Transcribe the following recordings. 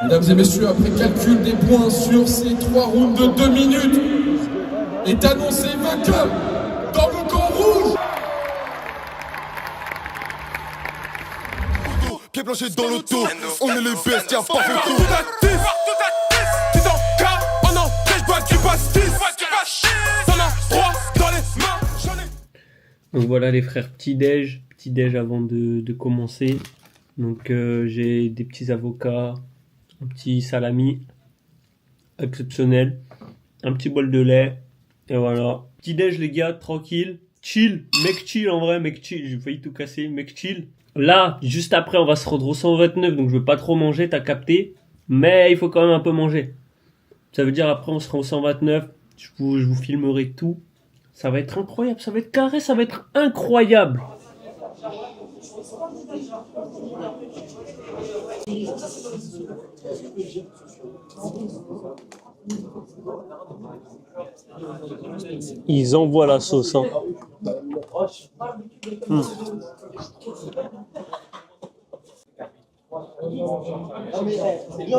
Mesdames et messieurs, après calcul des points sur ces 3 rounds de 2 minutes, est annoncé vainqueur dans le camp rouge. Pieds planchés dans l'auto, on est les bestes, y'a pas fait tout. Donc voilà les frères, petit déj avant de commencer. Donc j'ai des petits avocats, un petit salami exceptionnel, un petit bol de lait et voilà. Petit déj les gars, tranquille, chill, mec chill en vrai, mec chill, j'ai failli tout casser, mec chill. Là, juste après on va se rendre au 129, donc je veux pas trop manger, t'as capté, mais il faut quand même un peu manger. Ça veut dire après on sera au 129, je vous filmerai tout. Ça va être incroyable, ça va être carré, ça va être incroyable. Ils envoient la sauce, hein.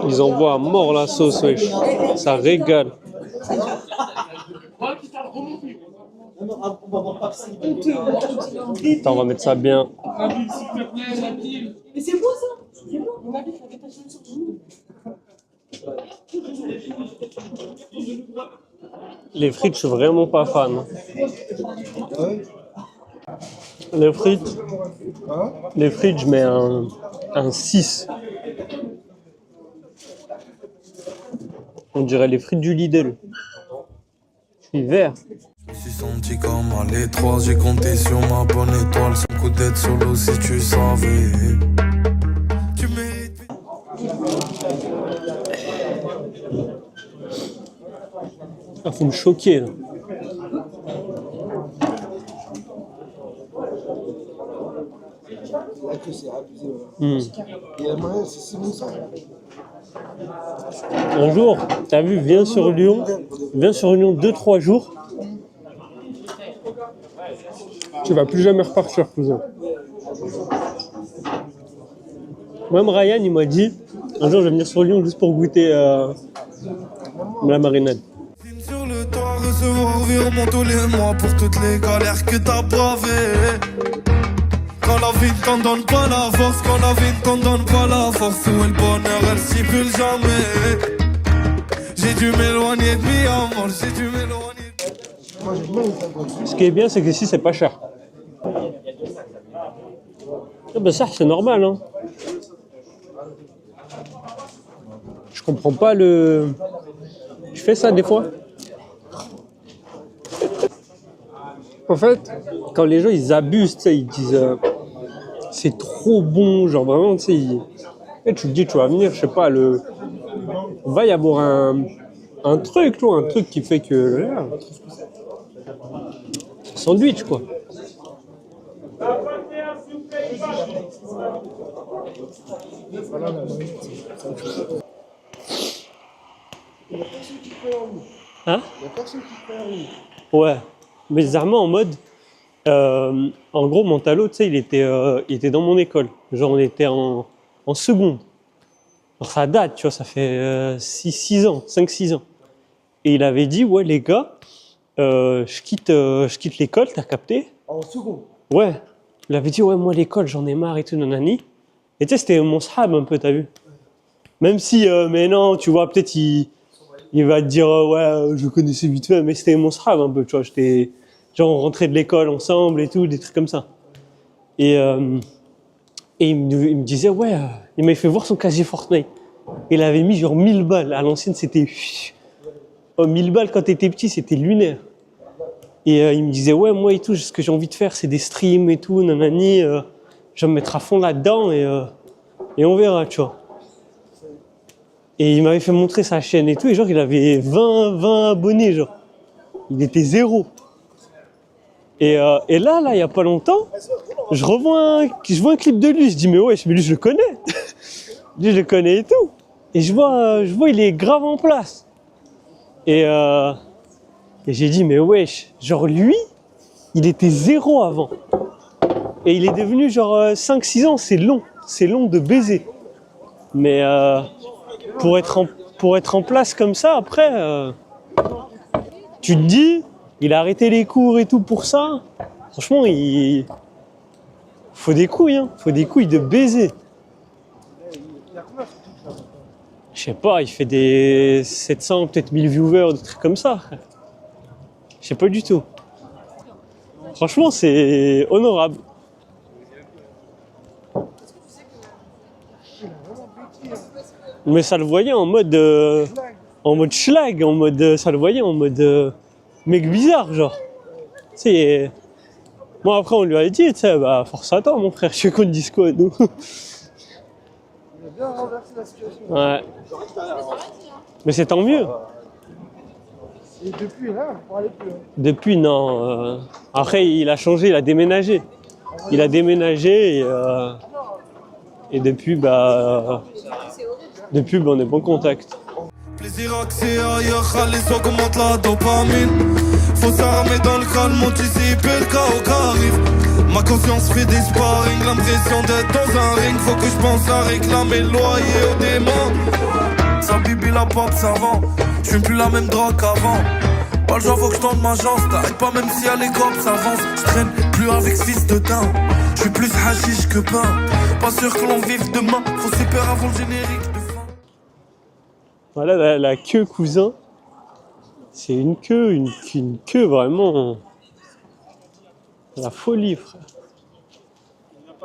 Ils envoient à mort la sauce, wesh. Ça régale. Attends, on va mettre ça bien. Mais c'est moi ça. C'est moi. Mon avis, ça fait ta chaîne sur Les frites, je suis vraiment pas fan. Les frites, je mets un 6. On dirait les frites du Lidl. Je suis vert. Je me suis senti comme à l'étroit, j'ai compté sur ma bonne étoile, sans coup d'être solo si tu savais. Tu mérites. Ah, faut me choquer là. Un jour, t'as vu, viens sur Lyon 2-3 jours. Tu vas plus jamais repartir, cousin. Même Ryan, il m'a dit, un jour je vais venir sur Lyon juste pour goûter la marinade. Sur le toit, recevoir virement tous les mois pour toutes les galères que t'as bravées. Quand la vie ne t'en donne pas la force, quand la vie ne t'en donne pas la force, où est le bonheur, elle stipule jamais. J'ai dû m'éloigner de mi à mort, j'ai dû m'éloigner. Ce qui est bien, c'est qu'ici, c'est pas cher. Ah ben ça, c'est normal, hein. Je comprends pas le... Je fais ça des fois. En fait, quand les gens, ils abusent, tu sais, ils disent... c'est trop bon, genre vraiment, tu sais... Et tu te dis, tu vas venir, je sais pas, va y avoir un truc, tu vois, un truc qui fait que... Sandwich, quoi. Hein? Ouais, mais bizarrement en mode... en gros, mon talot, tu sais, il était dans mon école. Genre, on était en seconde. Alors, ça date, tu vois, ça fait 5-6 ans. Et il avait dit, ouais, les gars, je quitte l'école, t'as capté? En seconde? Ouais. Il avait dit, ouais, moi, l'école, j'en ai marre et tout, nanani. Et tu sais, c'était mon sahab un peu, t'as vu? Même si, mais non, tu vois, peut-être il va te dire, ouais, je connaissais vite fait, mais c'était mon sahab un peu, tu vois, genre, on rentrait de l'école ensemble et tout, des trucs comme ça. Et il me disait, ouais, il m'avait fait voir son casier Fortnite. Il avait mis genre 1000 balles. À l'ancienne, c'était... 1000 balles quand t'étais petit, c'était lunaire. Et il me disait, ouais, moi et tout, ce que j'ai envie de faire, c'est des streams et tout, nanani. Je vais me mettre à fond là-dedans et on verra, tu vois. Et il m'avait fait montrer sa chaîne et tout, et genre, il avait 20 abonnés, genre. Il était 0. Et là, il y a pas longtemps, je vois un clip de lui, je dis, mais wesh, mais lui, je le connais. Lui, je le connais et tout. Et je vois, il est grave en place. Et j'ai dit, mais wesh, genre lui, il était 0 avant. Et il est devenu genre 5-6 ans, c'est long de baiser. Mais pour être en place comme ça, après, tu te dis, il a arrêté les cours et tout pour ça. Franchement, il faut des couilles, hein. Faut des couilles de baiser. Je sais pas, il fait des 700, peut-être 1000 viewers, des trucs comme ça. Je sais pas du tout. Franchement, c'est honorable. Mais ça le voyait en mode schlag, ça le voyait en mode mec bizarre, genre. C'est bon, après on lui a dit, tu sais, bah force à toi mon frère, je sais qu'on te dise quoi, nous. Il a bien renversé la situation. Ouais. Mais c'est tant mieux. Et depuis là, on parlait plus. Depuis, non. Après, il a changé, il a déménagé. Il a déménagé et depuis, on est bon contact. Plaisir axé ailleurs, les augmente la dopamine. Faut s'armer dans le calme, anticiper le chaos qui arrive. Ma conscience fait des sparring, l'impression d'être dans un ring. Faut que je pense à réclamer le loyer au démon. Sa bibi la pop savant, je suis plus la même drogue qu'avant. Pas le genre, faut que je tente ma chance, t'arrêtes pas même si à l'école ça avance. Je traîne plus avec ce fils de teint, je suis plus hashish que pain. Pas sûr que l'on vive demain, faut se perdre avant le générique de fin. Voilà la queue cousin. C'est une queue vraiment. La folie, frère.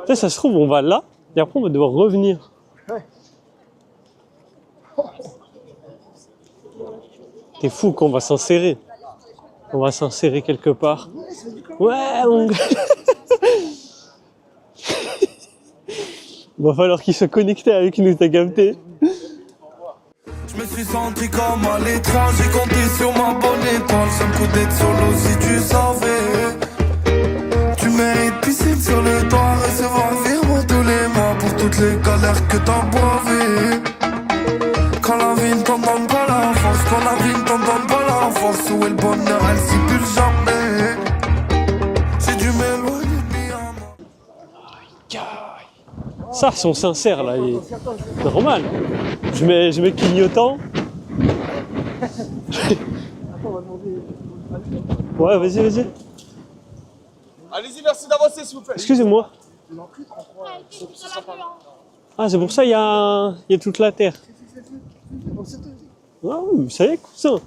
Tu sais, ça se trouve, on va là, et après on va devoir revenir. Ouais. T'es fou qu'on va s'insérer. On va s'insérer quelque part. Ouais, on... Il va falloir qu'il soit connecté avec nous, t'as capté? Je me suis senti comme à l'étranger, j'ai compté sur ma bonne étoile. Ça me coûte d'être solo si tu savais. Tu mérites piscine sur le toit, recevoir un virement tous les mois pour toutes les galères que t'as boivées. Quand la vie ne t'en donne pas la force, quand la vie ne t'en donne pas la force, où est le bonheur, elle s'y pule jamais. J'ai dû m'éloigner de Miami. Ça, sont sincères là, il est normal. Je mets clignotant. Ouais, vas-y. Allez-y, merci d'avancer s'il vous plaît. Excusez-moi. Ah, c'est pour ça il y a toute la terre. Ah oui, vous savez, cousin.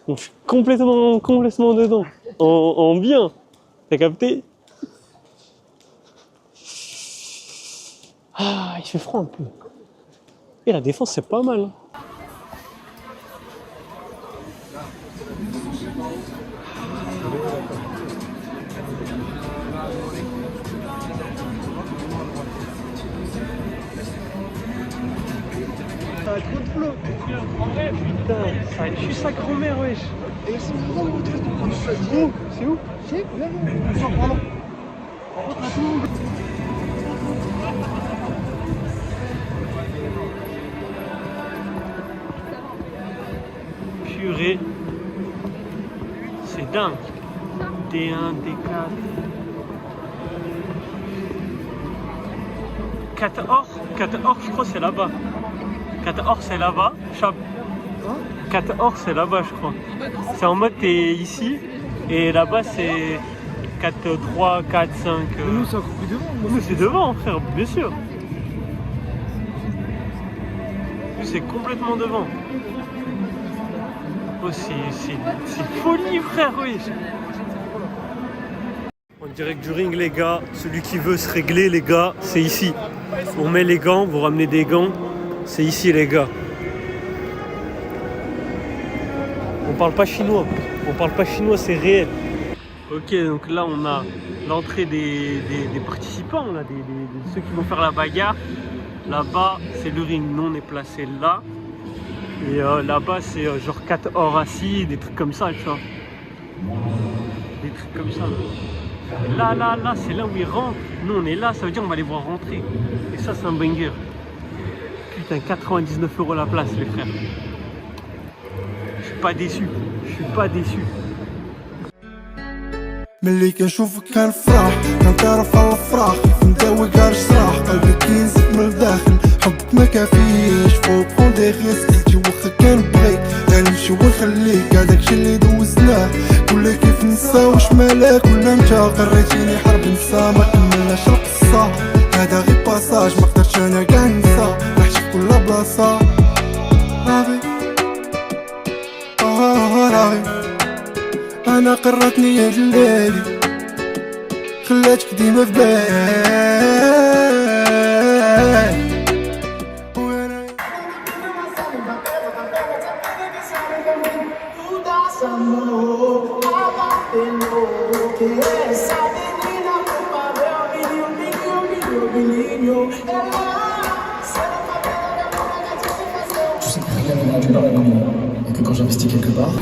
Je suis complètement dedans. En bien. T'as capté? Ah, il fait froid un peu. Et la défense, c'est pas mal. Ça a trop de flow. En vrai, putain, je suis sa grand-mère, wesh. Et c'est où? C'est où? C'est là, on s'en prend là. On rentre à tout le monde. Purée. C'est dingue. D1, D4. 4 or, je crois c'est là-bas. 4 or c'est là-bas. 4 or c'est là-bas, je crois. C'est en mode t'es ici et là-bas c'est 4, 3, 4, 5. Nous c'est encore plus devant. Nous c'est devant, frère, bien sûr. C'est complètement devant. Oh, c'est folie, frère, oui. En direct du ring, les gars. Celui qui veut se régler, les gars, c'est ici. On met les gants, vous ramenez des gants. C'est ici, les gars. On parle pas chinois. C'est réel. Ok, donc là, on a l'entrée des participants. On a ceux qui vont faire la bagarre. Là-bas, c'est le ring. Nous, on est placé là. Et là-bas, c'est genre 4 or assis, des trucs comme ça, tu vois. Des trucs comme ça. Là, c'est là où ils rentrent. Nous, on est là, ça veut dire qu'on va les voir rentrer. Et ça, c'est un banger. Putain, 99 € la place, les frères. Je suis pas déçu. مليك نشوفك كنفرح كنطير في الافراح مداوي كاع الجراح قلبي كينزف من الداخل حب ما كافيش فوق برون دي ريسك قلتي واخا كان بريك يعني نمشي ونخليك هداك شي اللي دوزناه كل كيف نسى واش مالك ولا نتا قريتيني حرب نسى ما كملناش القصة هذا غير باساج ما قدرتش انا كاع نسى رحت في كل بلاصة لافي لافي انا قررتني يا جلالي خلاتك ديما في بالي Tu sais que rien n'est rendu dans la nuit et que quand j'investis quelque part.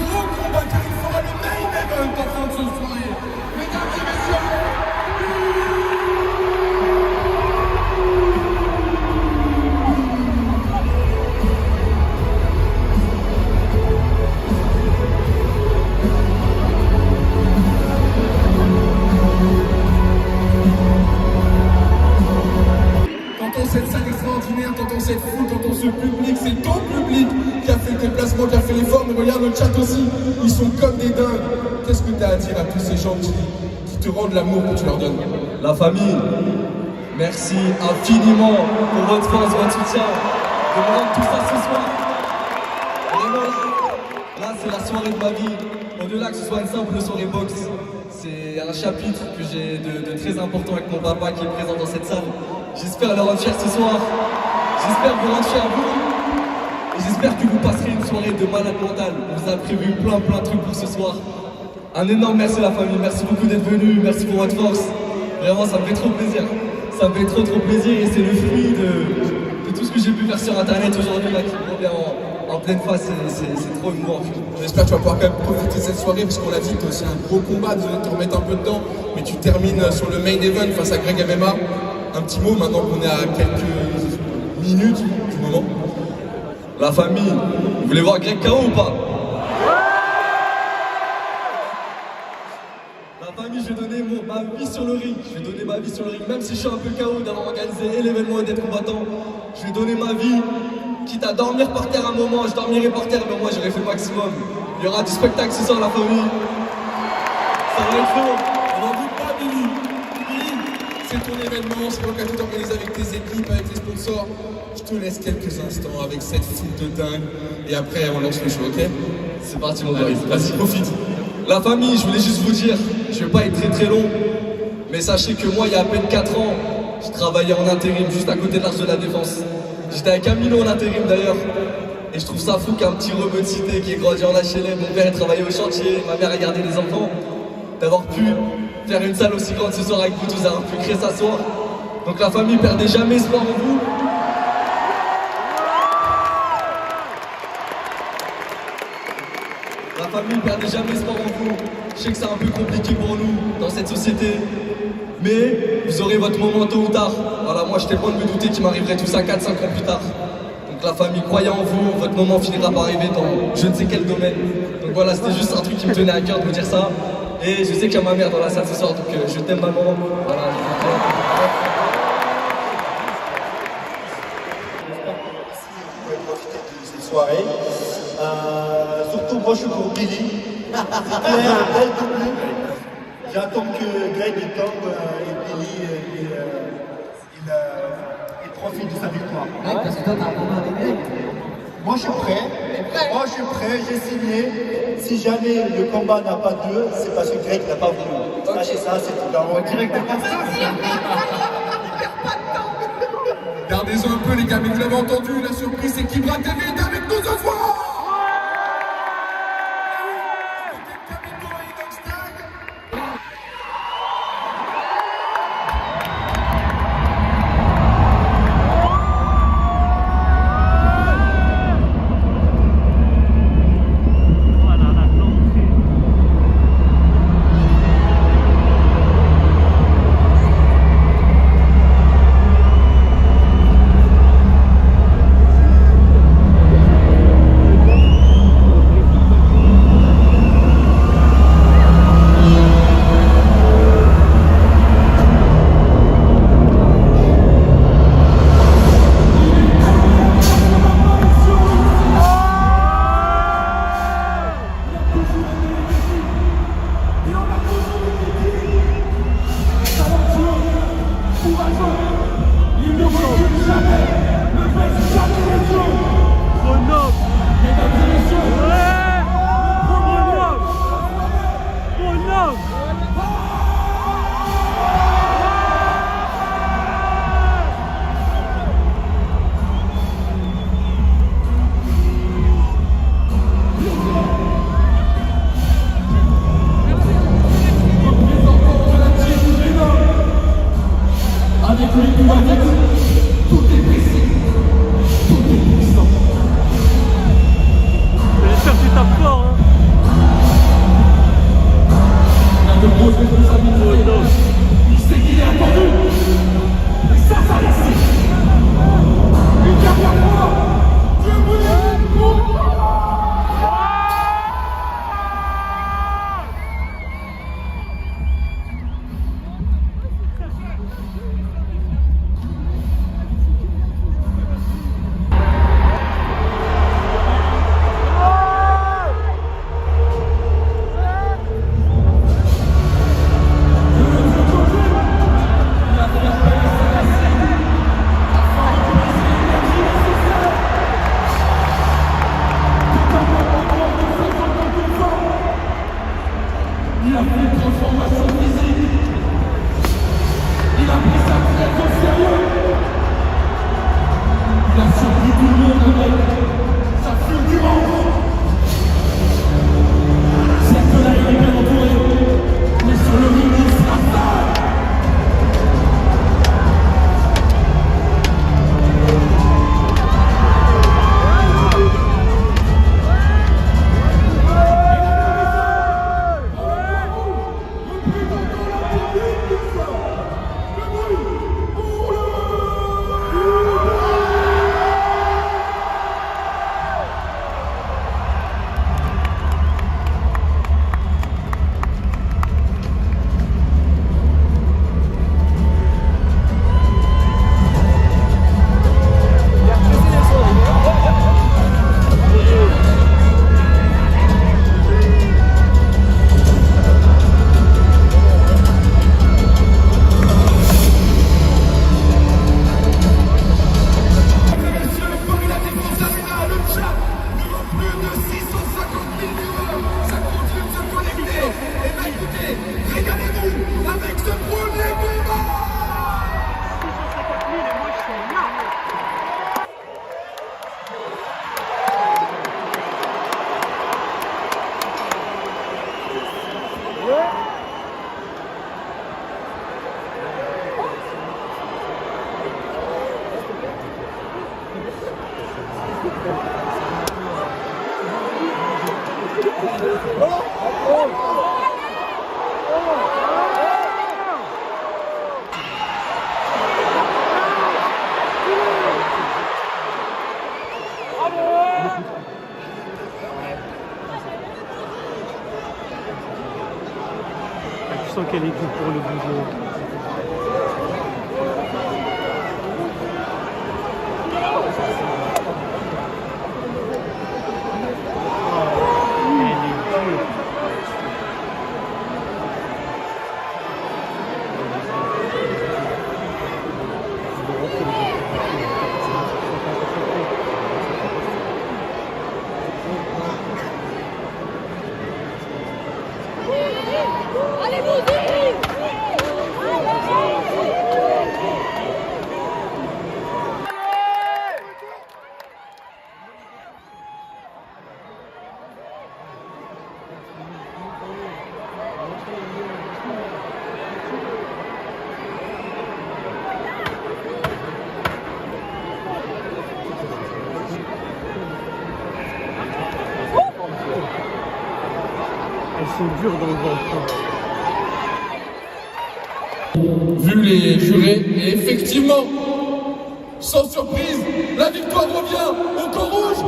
T'entends cette salle extraordinaire, t'entends cette foule, t'entends ce public, c'est ton public qui a fait le déplacement, qui a fait l'effort, mais regarde le chat aussi, ils sont comme des dingues. Qu'est-ce que t'as à dire à tous ces gens qui te rendent l'amour que tu leur donnes? La famille, merci infiniment pour votre force, votre soutien, de me rendre tout ça ce soir. Vraiment là c'est la soirée de ma vie. Au-delà que ce soit une simple soirée boxe, c'est un chapitre que j'ai de très important avec mon papa qui est présent dans cette salle. J'espère le rendre fier ce soir. J'espère vous rendre fier vous. Et j'espère que vous passerez une soirée de malade mental. On vous a prévu plein de trucs pour ce soir. Un énorme merci la famille, merci beaucoup d'être venus, merci pour votre force. Vraiment ça me fait trop plaisir. Ça me fait trop plaisir et c'est le fruit de tout ce que j'ai pu faire sur internet aujourd'hui là qui me revient en pleine face, c'est trop émouvant. J'espère que tu vas pouvoir quand même profiter de cette soirée parce qu'on l'a dit, c'est un gros combat, tu vas te remettre un peu dedans, mais tu termines sur le main event face à Greg MMA. Un petit mot maintenant qu'on est à quelques minutes du moment. La famille, vous voulez voir Greg KO ou pas? La famille, je vais donner ma vie sur le ring. Je vais donner ma vie sur le ring, même si je suis un peu KO d'avoir organisé et l'événement et d'être combattant. Je vais donner ma vie. Quitte à dormir par terre un moment, je dormirai par terre, mais moi j'aurais fait le maximum. Il y aura du spectacle ce soir, la famille. Ça va être chaud. On n'en doute pas, Billy. Billy, c'est ton événement, c'est l'occasion d'organiser avec tes équipes, avec tes sponsors. Je te laisse quelques instants avec cette foule de dingue. Et après, on lance le show, ok? C'est parti, mon gars. Vas-y, profite. La famille, je voulais juste vous dire, je vais pas être très long, mais sachez que moi, il y a à peine 4 ans, je travaillais en intérim juste à côté de l'Arche de la Défense. J'étais avec Camilo en intérim d'ailleurs, et je trouve ça fou qu'un petit rebeu de cité qui est grandi en HLM, mon père travaillait au chantier, ma mère a gardé les enfants, d'avoir pu faire une salle aussi grande ce soir avec vous tous, d'avoir pu créer ça ce soir. Donc la famille, perdez jamais espoir en vous. La famille, perdez jamais espoir en vous. Je sais que c'est un peu compliqué pour nous dans cette société, mais vous aurez votre moment tôt ou tard. Voilà, moi j'étais loin de me douter qu'il m'arriverait tout ça 4-5 ans plus tard. Donc la famille, croyez en vous, votre moment finira par arriver dans je ne sais quel domaine. Donc voilà, c'était juste un truc qui me tenait à cœur de vous dire ça. Et je sais qu'il y a ma mère dans la salle ce soir, donc je t'aime maman. Voilà, Profiter de cette soirée. Surtout moi je suis pour Billy. Belle double. J'attends que Greg il tombe et Billy il profite de sa victoire. Ouais, parce que toi t'as un combat avec Greg. Moi je suis prêt. Moi je suis prêt, j'ai signé. Si jamais le combat n'a pas d'eux, c'est parce que Greg n'a pas voulu. Sachez ça, c'est tout. Alors direct Gardez-en un peu les gars, mais vous l'avez entendu, la surprise c'est qu'Ibra TV est avec nous ce soir. Il a fait une transformation physique. Il a pris ça très au sérieux. Il a surpris tout le monde avec sa fulgurance. Certes, là, il est bien entouré, mais sur le ring, il sera seul. Je sens qu'elle est due pour le bouger. Elles sont dures dans le ventre. Vu les jurés, et effectivement, sans surprise, la victoire revient au camp rouge.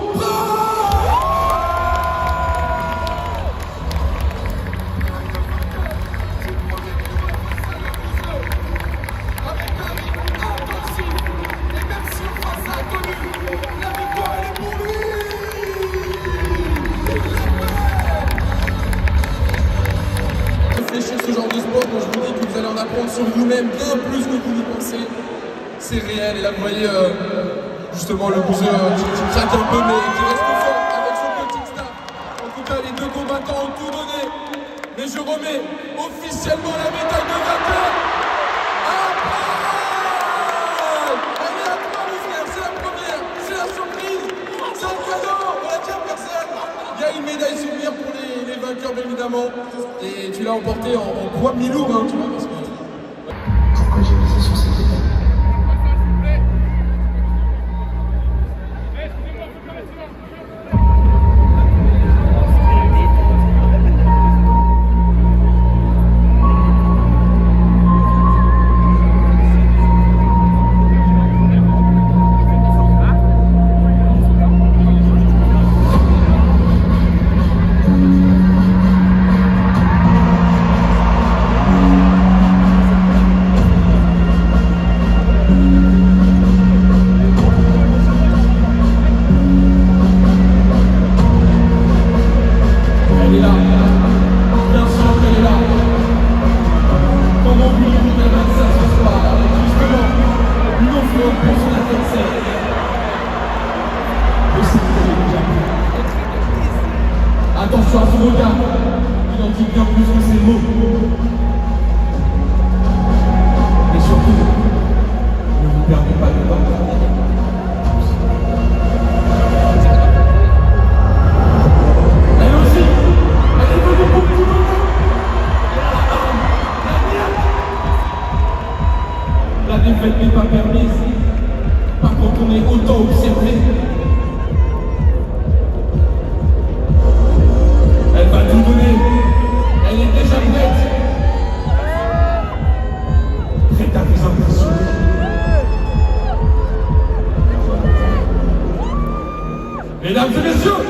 Avec un rythme intensif, et même si on face à inconnu, la victoire elle est pour lui. Réfléchir ce genre de sport dont je vous dis que vous allez en apprendre sur vous-même bien plus que vous n'y pensez. C'est réel et là vous voyez justement le buzzer qui craque un peu mais qui reste fort avec son coaching staff. En tout cas les deux combattants ont tout donné. Mais je remets officiellement la médaille de vainqueur à Paul. Allez à toi mon frère, c'est la première, c'est la surprise, c'est un cadeau, on l'a dit à personne. Il y a une médaille souvenir pour les vainqueurs bien évidemment. Et tu l'as emporté en poids mi-lourd hein, tu vois parce que... Pourquoi j'ai misé sur cette étape? défaite n'est pas permise. Par contre, on est autant observé. Elle va tout donner. Elle est déjà prête. Prête à vous impressionner. Mesdames et messieurs,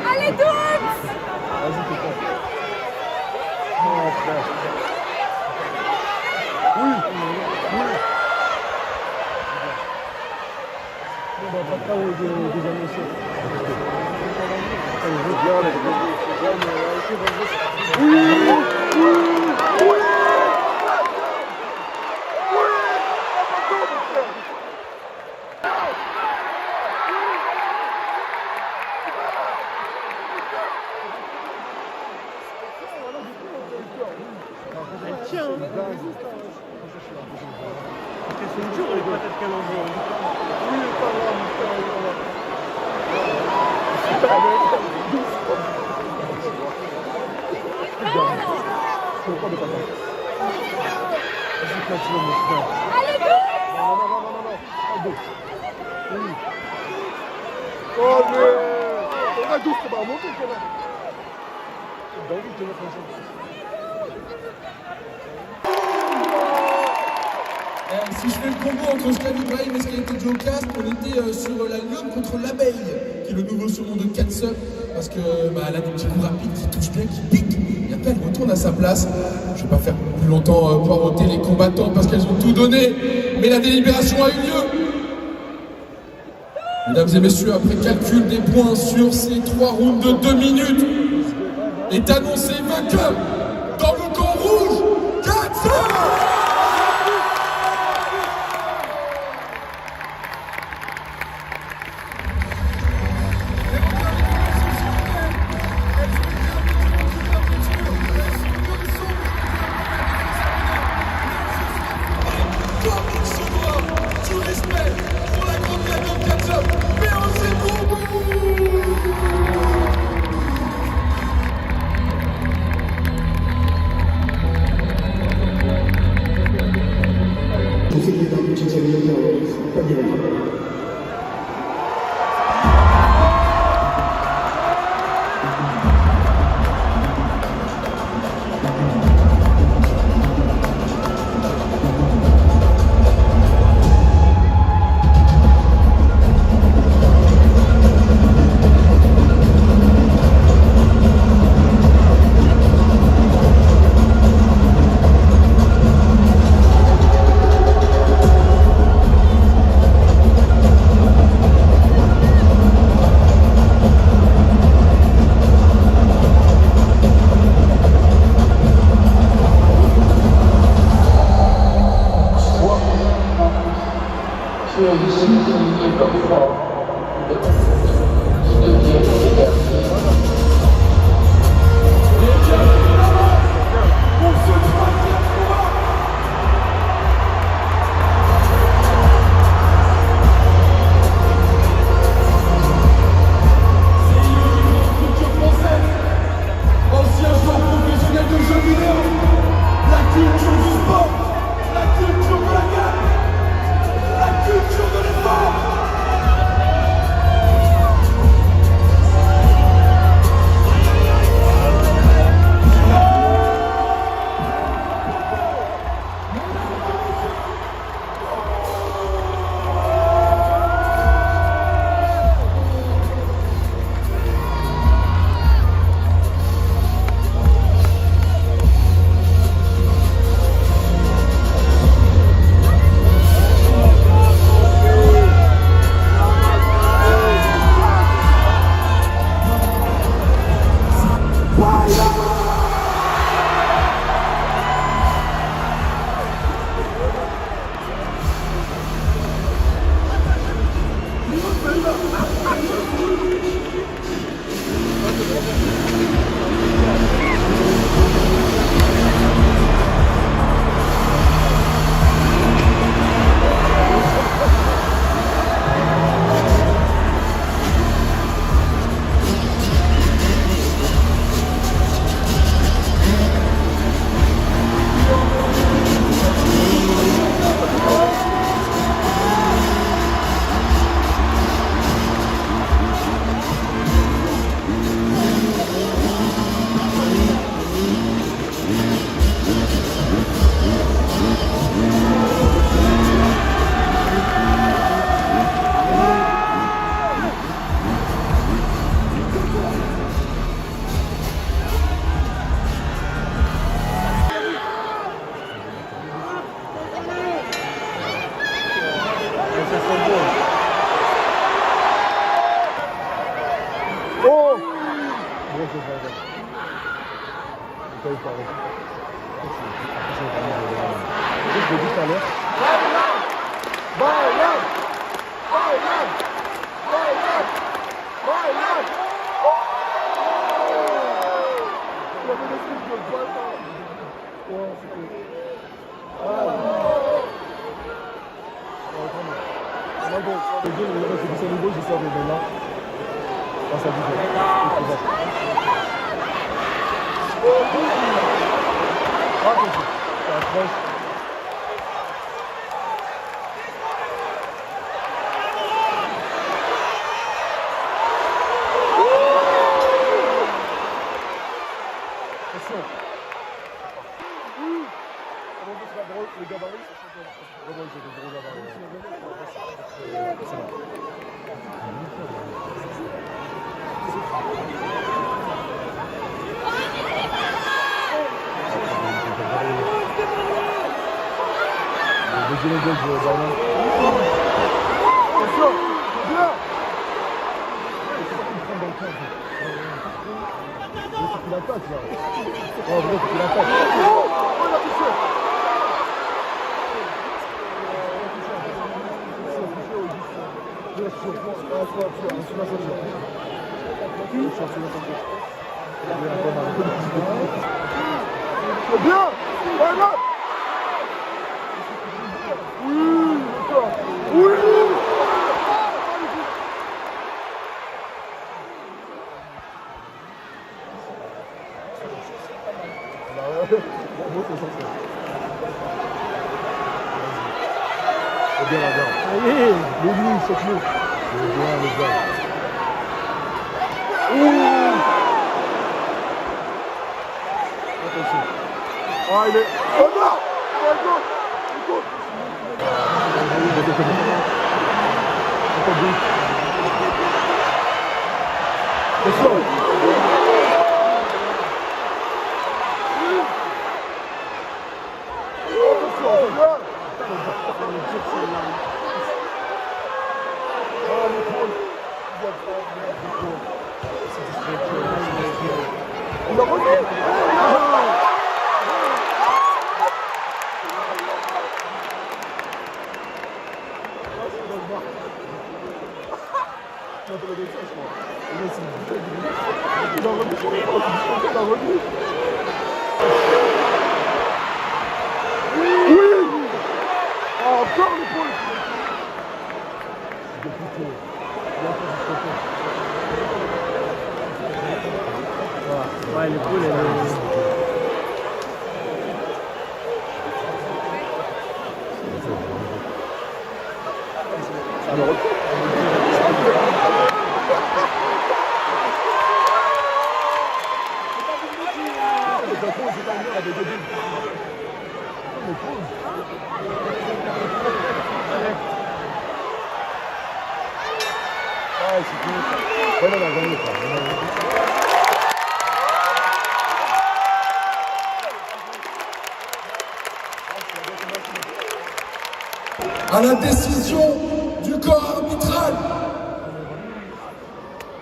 Allez tous! Si je fais le combo entre Sky Ibrahim et ce qui a été dit au cast, on était sur la lionne contre l'abeille, qui est le nouveau surnom de Katsup, parce que elle a des petits coups rapides qui touchent bien, qui piquent, et après elle retourne à sa place. Je vais pas faire plus longtemps poireauter les combattants parce qu'elles ont tout donné, mais la délibération a eu lieu. Mesdames et messieurs, après calcul des points sur ces 3 rounds de 2 minutes, est annoncé vainqueur dans le camp rouge, Katsup! souligner parfois le qui devient l'éternel. Ancien joueur professionnel de jeux vidéo, la culture du sport, la culture de la guerre, la culture de l'effort. Ouais, l'épaule, elle est... À la décision du corps arbitral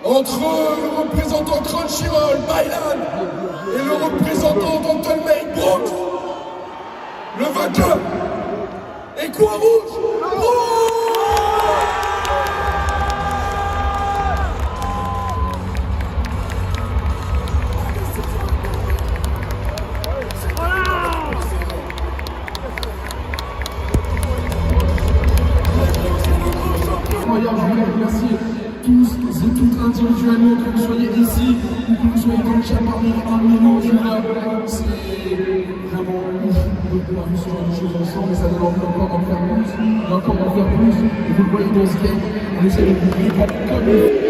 entre le représentant Crunchyroll, Mylan, et le représentant d'Anton May, Brooks, le vainqueur est quoi rouge? Incroyable, je voulais remercier tous et toutes individuellement, que vous soyez ici ou que vous soyez dans le chat parmi 1 million de joueurs. C'est vraiment ouf de pouvoir vivre ce genre de choses ensemble et ça donne envie encore d'en faire plus, et encore d'en faire plus. Et vous le voyez dans ce game, on essaie de vous répondre comme il faut.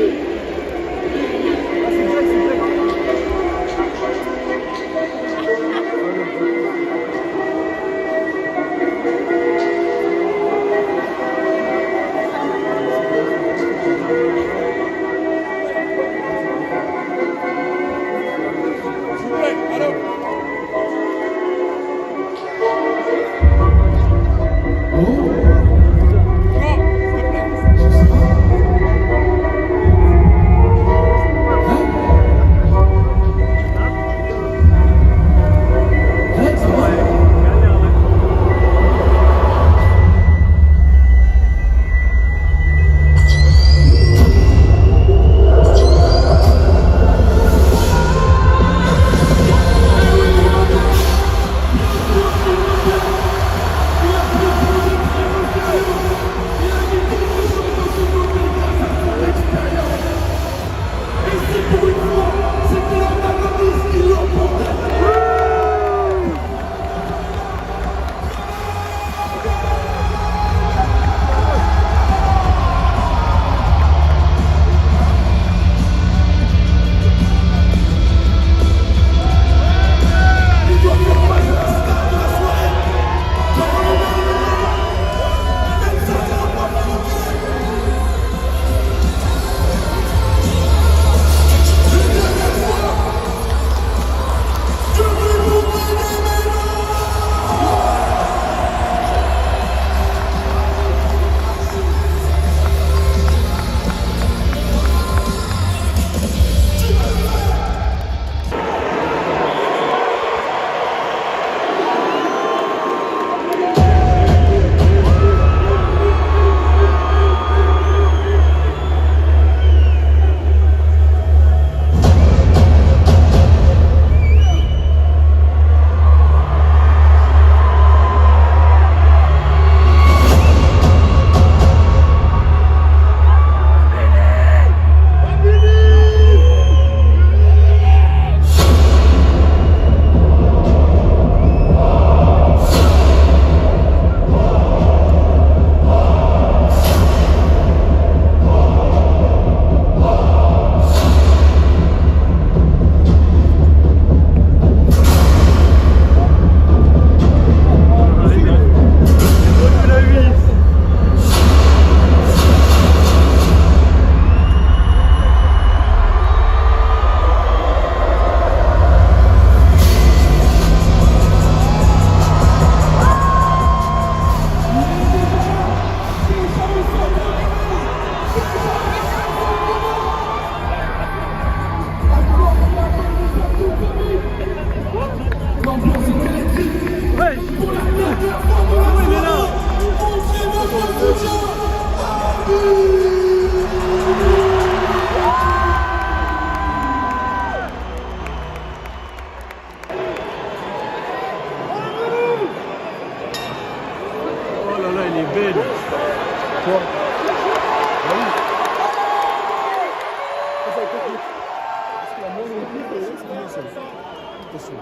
Attention.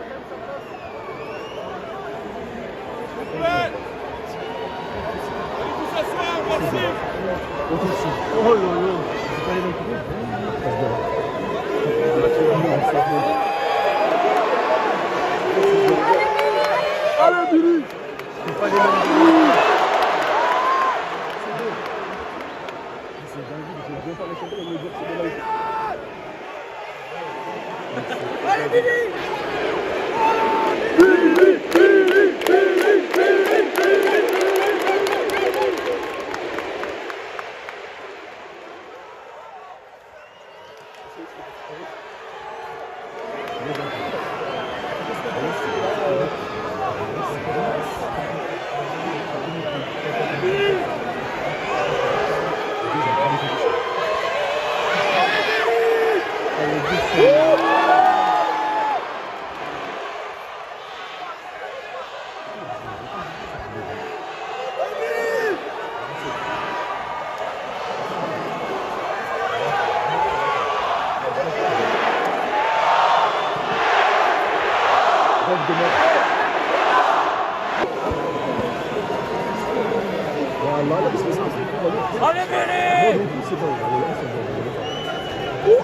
Oh là là. C'est pas les mêmes coupés. Allez, Billy! C'est pas les mêmes coupés. C'est dingue, je vais bien faire la champion et me dire que c'est de la. Allez, Billy!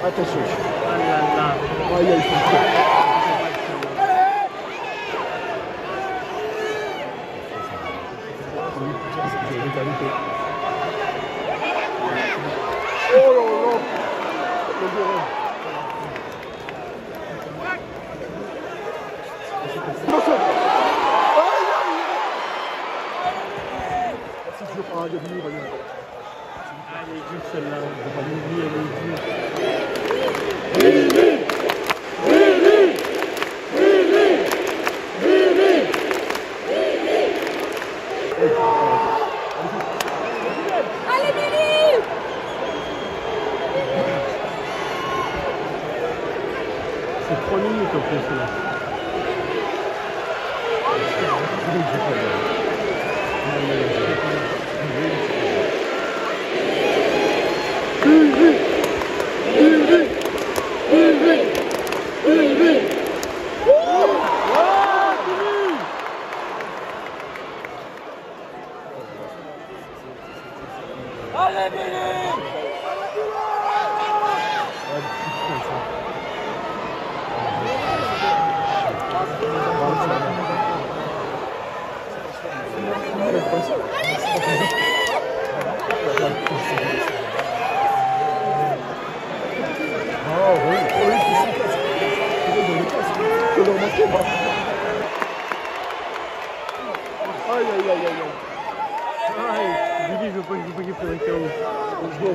Attention. Ah là là. Aïe, aïe, oh là là. Ah, il est venu, il est venu. Ah, elle est dure celle-là. Elle est dure. Allez, Billy! C'est 3 minutes en plus là. Allez, Billy! Aïe, aïe, aïe, aïe. Ah, Billy, je veux pas qu'il fasse un KO. Let's go.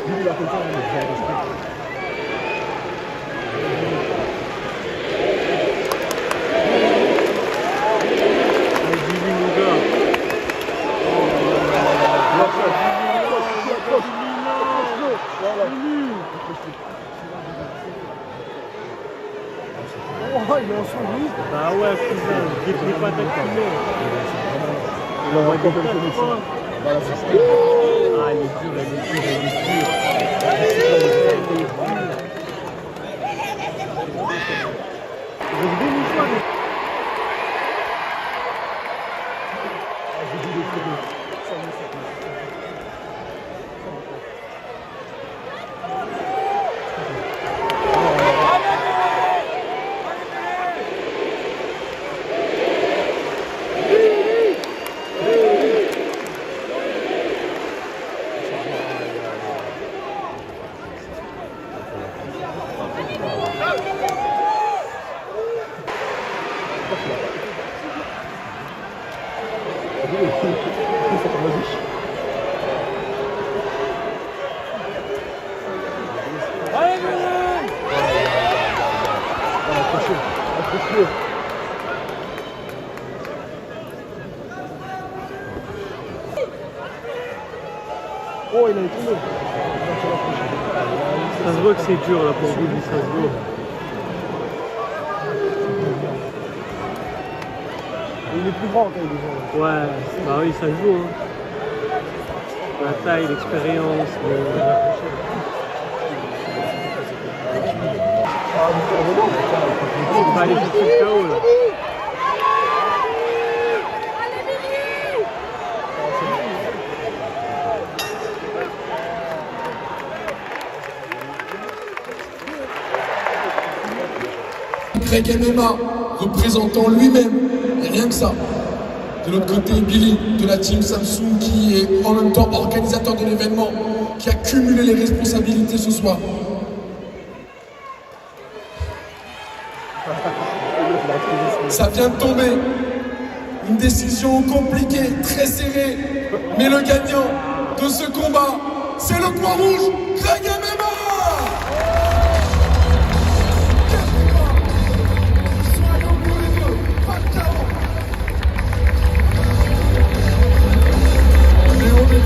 Il a fait ça, Billy, mon gars. Oh, il est en survie. Bah ouais, cousin, détruis pas ta couleur. Il envoie quand même comme ça. Voilà, c'est ça. Ah, elle est dure, elle est dure, elle est dure. Elle est dure. Donc, des mouchoirs. Oh, il a tombé. Ça se voit que c'est dur là pour Billy, ça se voit. Il est plus grand en taille déjà. Ouais, bah oui, ça joue. Hein. La taille, l'expérience. On va aller chercher le KO là. Greg MMA, représentant lui-même, et rien que ça. De l'autre côté, Billy, de la team Samsung, qui est en même temps organisateur de l'événement, qui a cumulé les responsabilités ce soir. Ça vient de tomber. Une décision compliquée, très serrée. Mais le gagnant de ce combat, c'est le poids rouge, Greg MMA!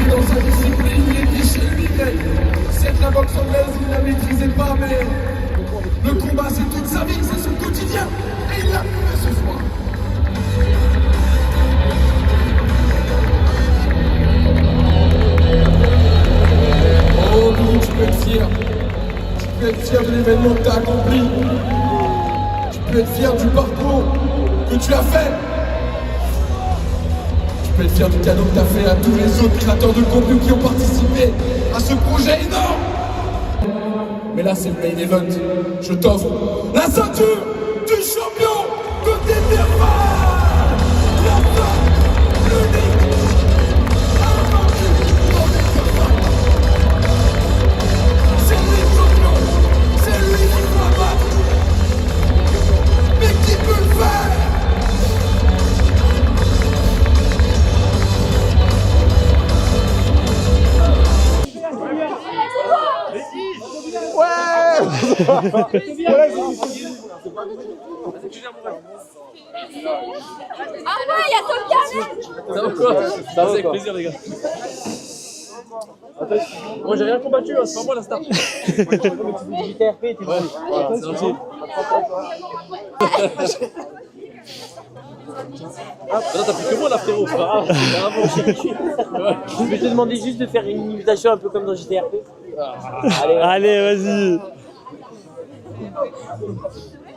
Dans sa discipline, il est chez lui, Greg. C'est la boxe anglaise, il ne la maîtrisait pas, mais le combat c'est toute sa vie, c'est son quotidien, et il l'a fait ce soir. Oh Billy, tu peux être fier. Tu peux être fier de l'événement que tu as accompli. Tu peux être fier du parcours que tu as fait. Tu peux être fier du cadeau que tu as fait à tous les autres créateurs de contenu qui ont participé à ce projet énorme. Mais là, c'est le main event. Je t'offre la ceinture du champion de Déterma. La femme, l'unique, invaincu dans Déterma. C'est lui le champion. C'est lui qui doit battre. Mais qui peut le faire? Ah ouais, il y a ton carnet. Ça va quoi? Ça va avec plaisir les gars. Moi j'ai rien combattu, hein, c'est pas moi la star. JTRP, t'es Ouais, voilà, c'est gentil. Non, t'as plus que moi là frérot, c'est pas grave. Je vais te demander juste de faire une imitation un peu comme dans JTRP. Allez, vas-y.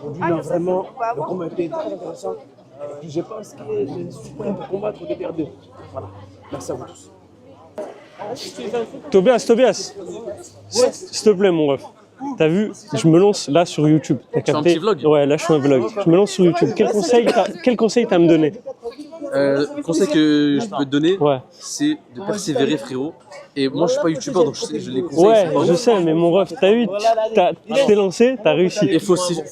Aujourd'hui, vraiment, le combat était très intéressant. Et je pense que je suis prêt pour combattre au DPR2. Voilà. Merci à vous tous. Tobias, s'il te plaît, mon ref. T'as vu, je me lance là sur YouTube. T'as Tu fais un capté? petit vlog? Ouais, là je fais un vlog. Je me lance sur YouTube. Quel conseil t'as à me donner? Le conseil que je peux te donner, Ouais. c'est de persévérer frérot. Et moi je suis pas youtubeur donc je les conseille. Ouais, c'est pas je ouf. sais, mais mon ref, t'as vu, tu t'es lancé, t'as réussi. Et faut sucer.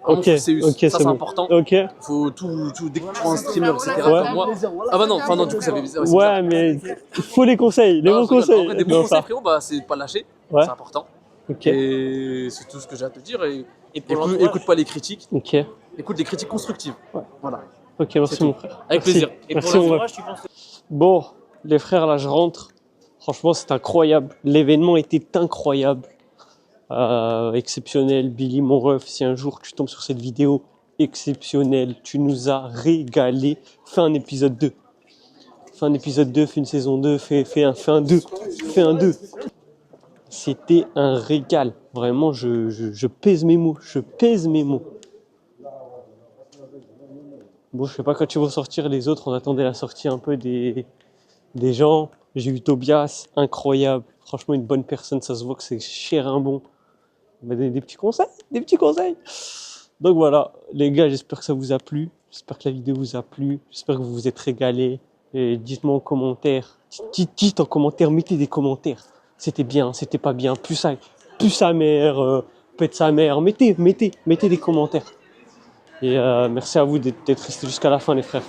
Ok, Ça ok, c'est c'est bon. important. Ok. Faut tout, dès que tu prends un streamer, etc. Ouais. Comme moi. Ah bah non, enfin non, du coup ça fait bizarre. c'est Ouais, bizarre. mais il faut les conseils, les Non, bons je rigole. conseils. En vrai, des bons Non, conseils ça. frérot, bah c'est de pas lâcher. Ouais. C'est important. Ok, Et c'est tout ce que j'ai à te dire. Et écoute pas les critiques, ok, écoute les critiques constructives. Ouais. Voilà. ok, merci mon frère. Avec Merci. plaisir. Merci mon ref. Bon, les frères, là je rentre. Franchement, c'est incroyable. L'événement était incroyable. Exceptionnel. Billy, mon ref, si un jour tu tombes sur cette vidéo, exceptionnel. Tu nous as régalé. Fais un épisode 2. Fais un épisode 2, fais une saison 2, fais un 2. Fais un 2. C'était un régal. Vraiment, je pèse mes mots. Je pèse mes mots. Bon, je sais pas quand tu vas sortir les autres. On attendait la sortie un peu des gens. J'ai eu Tobias, incroyable. Franchement, une bonne personne. Ça se voit que c'est cher un bon. Il m'a donné des petits conseils. Des petits conseils. Donc voilà, les gars, j'espère que ça vous a plu. J'espère que la vidéo vous a plu. J'espère que vous vous êtes régalés. Et dites-moi en commentaire. Dites en commentaire, mettez des commentaires. C'était bien, c'était pas bien. Plus sa mère, pète sa mère. Mettez des commentaires. Et merci à vous d'être restés jusqu'à la fin, les frères.